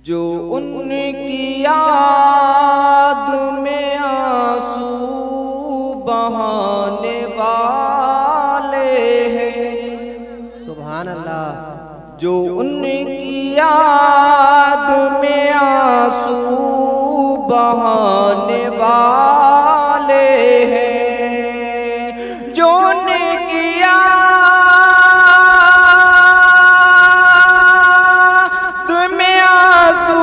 جو ان کی یاد میں آنسو بہانے والے ہیں، سبحان اللہ۔ جو ان کی یاد میں آنسو بہانے والے ہیں، جو ان کی یاد میں آنسو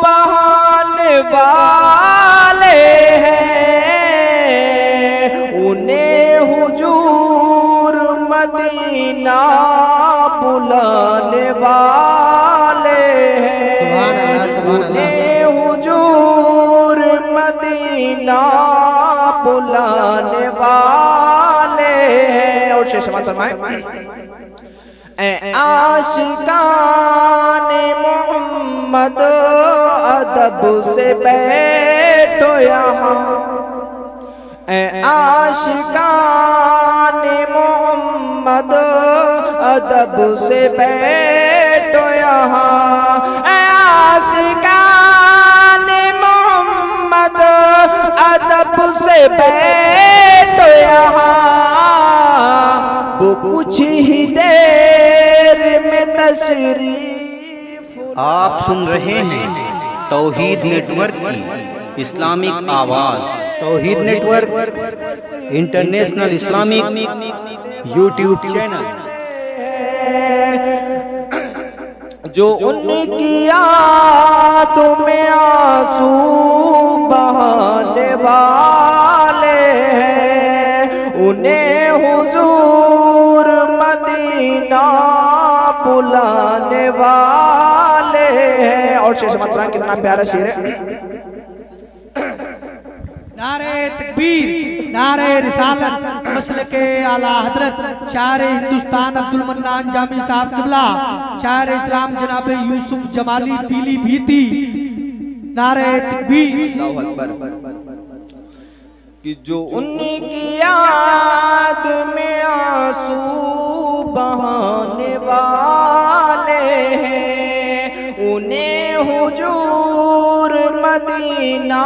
بہانے والے ہیں، انہیں حضور مدینہ بلانے والے ہیں، انہیں حضور مدینہ بلانے والے ہیں۔ اور شیخ سماعت فرمائیں، اے عاشقان محمد ادب سے بیٹھو یہاں، اے عاشقان محمد ادب سے بیٹھو یہاں، اے عاشقان محمد ادب سے بیٹھو یہاں، وہ کچھ ہی دیر میں تشریف۔ آپ سن رہے ہیں توحید نیٹ ورک کی اسلامک آواز۔ Tawheed network international Islamic YouTube channel. جو ان کی یاد میں آنسو بہانے والے ہیں، انہیں حضور مدینہ بلانے والے ہیں۔ اور شیخ سماعت فرمائیں، کتنا پیارا شعر ہے۔ نعرہ تکبیر، نعرہ رسالت، مسلک اعلیٰ حضرت شاعر ہندوستان عبدالمنان جامی صاحب قبلہ، شاعر اسلام جناب یوسف جمالی پیلی بھیتی، نعرہ تکبیر۔ اللہ اکبر۔ کہ جو ان کی یاد میں آنسو بہانے والے ہیں، انہیں حضور مدینہ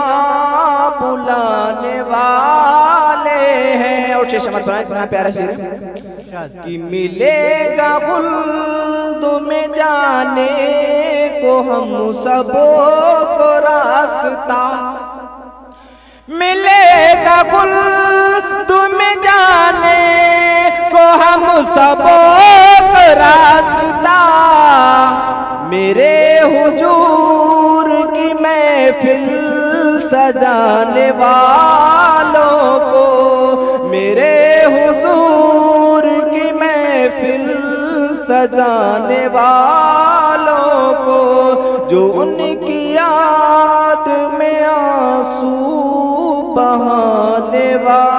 بلانے والے ہیں۔ اور شیخ سماعت فرمائیں، کتنا پیارا شعر ہے۔ کہ ملے گا خلد میں جانے کو ہم سب کو راستہ، ملے گا خلد میں جانے کو ہم سب کو راستہ، میرے حضور کی محفل سجانے والوں کو، میرے حضور کی محفل سجانے والوں کو، جو ان کی یاد میں آنسو بہانے والے